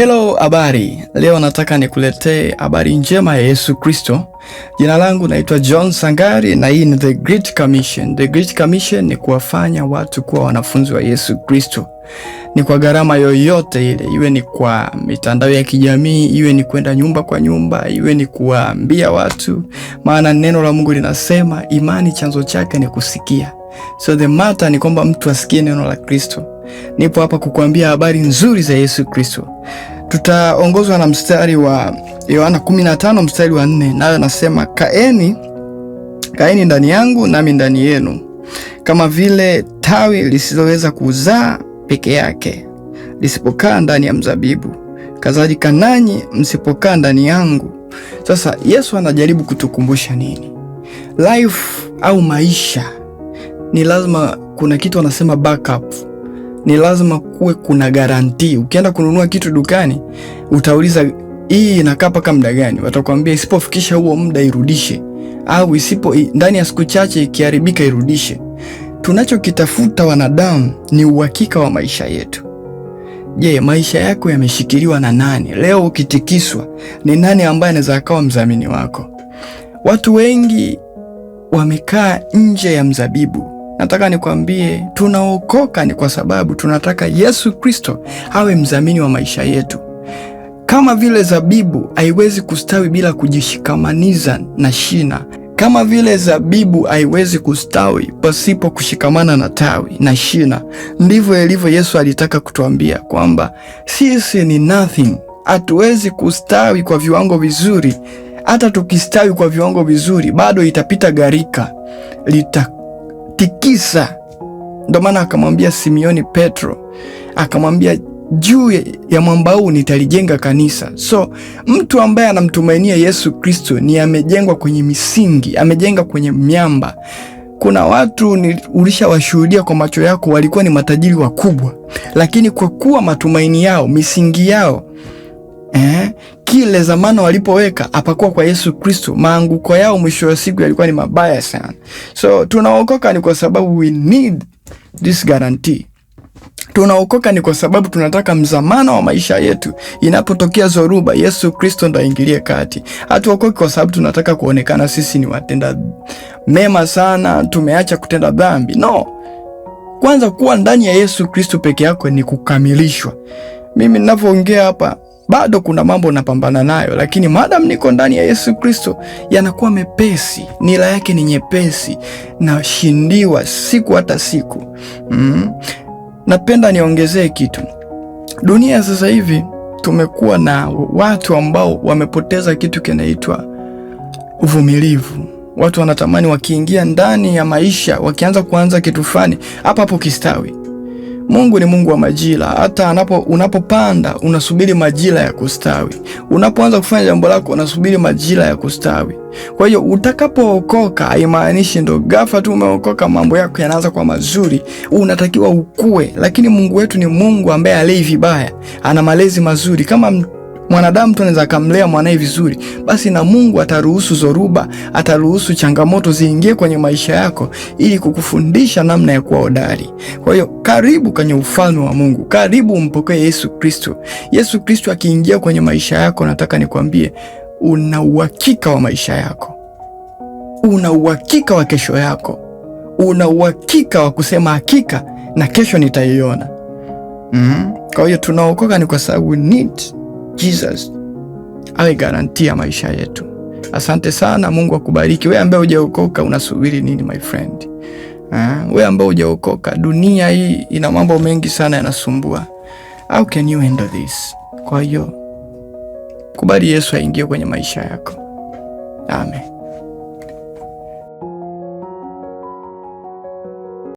Hello, habari. Leo nataka nikuletee habari njema ya Yesu Kristo. Jina langu naitwa John Sangari na hii ni The Great Commission. The Great Commission ni kuwafanya watu kuwa wanafunzi wa Yesu Kristo. Ni kwa gharama yoyote ile, iwe ni kwa mitandao ya kijamii, iwe ni kwenda nyumba kwa nyumba, iwe ni kuwaambia watu. Maana neno la Mungu linasema imani chanzo chake ni kusikia. So the matter ni kwamba mtu asikie neno la Kristo. Nipo hapa kukuambia habari nzuri za Yesu Kristo. Tutaongozwa na mstari wa Yohana 15 mstari wa 4, nayo nasema kaeni ndani yangu nami ndani yenu. Kama vile tawi lisiloweza kuzaa peke yake lisipokaa ndani ya mzabibu, kadhalika nanyi msipokaa ndani yangu. Sasa Yesu anajaribu kutukumbusha nini? Life au maisha ni lazima kuna kitu anasema backup. Ni lazima kuwe kuna guarantee. Ukienda kununua kitu dukani, utauliza hii inakaa paka muda gani? Watakwambia isipofikisha huo muda irudishe, au ndani ya siku chache ikiharibika irudishe. Tunachokitafuta wanadamu ni uhakika wa maisha yetu. Je, maisha yako yameshikiliwa na nani? Leo ukitikiswa, ni nani ambaye anaweza akawa mdhamini wako? Watu wengi wamekaa nje ya mzabibu. Nataka nikwambie, tunaokoka ni kwa sababu tunataka Yesu Kristo awe mdhamini wa maisha yetu. Kama vile zabibu haiwezi kustawi bila kujishikamaniza na shina, kama vile zabibu haiwezi kustawi pasipo kushikamana na tawi na shina, ndivyo ilivyo Yesu alitaka kutuambia kwamba sisi ni nothing. Hatuwezi kustawi kwa viwango vizuri. Hata tukistawi kwa viwango vizuri, bado itapita gharika, litatikisa. Ndio maana akamwambia Simioni Petro, akamwambia juu ya mwamba huu nitalijenga kanisa. So mtu ambaye anamtumainia Yesu Kristo ni amejengwa kwenye misingi, amejenga kwenye miamba. Kuna watu ulishawashuhudia kwa macho yako, walikuwa ni matajiri wakubwa, lakini kwa kuwa matumaini yao, misingi yao, kile zamana walipoweka hapakuwa kwa Yesu Kristo, maanguko yao mwisho wa siku yalikuwa ni mabaya sana. So tunaokoka ni kwa sababu we need this guarantee. Tunaokoka ni kwa sababu tunataka mzamana wa maisha yetu, inapotokea zoruba, Yesu Kristo ndo aingilie kati. Hatuokoki kwa sababu tunataka kuonekana sisi ni watenda mema sana, tumeacha kutenda dhambi. No. Kwanza kuwa ndani ya Yesu Kristo peke yako ni kukamilishwa. Mimi ninavyoongea hapa bado kuna mambo napambana nayo, lakini madam niko ndani ya Yesu Kristo yanakuwa mepesi, nila yake ni nyepesi, na shindiwa siku hata siku. Napenda niongezee kitu. Dunia sasa hivi tumekuwa na watu ambao wamepoteza kitu kinaitwa uvumilivu. Watu wanatamani wakiingia ndani ya maisha, kuanza kitu fulani, hapo kistawi. Mungu ni Mungu wa majira. Hata unapopanda unasubiri majira ya kustawi. Unapoanza kufanya jambo lako unasubiri majira ya kustawi. Kwa hiyo utakapookoka haimaanishi ndo ghafla tu umeokoka mambo yako yanaanza kwa mazuri. Unatakiwa ukue, lakini Mungu wetu ni Mungu ambaye alei vibaya. Ana malezi mazuri. Kama mwanadamu tu anaweza kumlea mwanae vizuri, basi na Mungu ataruhusu zoruba, ataruhusu changamoto ziingie kwenye maisha yako ili kukufundisha namna ya kuwa hodari. Kwa hiyo karibu kwenye ufalme wa Mungu. Karibu umpokee Yesu Kristo. Yesu Kristo akiingia kwenye maisha yako, nataka nikwambie, una uhakika wa maisha yako. Una uhakika wa kesho yako. Una uhakika wa kusema hakika na kesho nitaiona. Kwa hiyo tunaokoka ni kwa sababu we need Jesus awe garantia maisha yetu. Asante sana, Mungu akubariki. Wewe ambaye hujaokoka unasubiri nini my friend? Wewe ambaye hujaokoka, dunia hii ina mambo mengi sana yanasumbua. How can you handle this? Kwa hiyo kubali Yesu aingie kwenye maisha yako. Amen.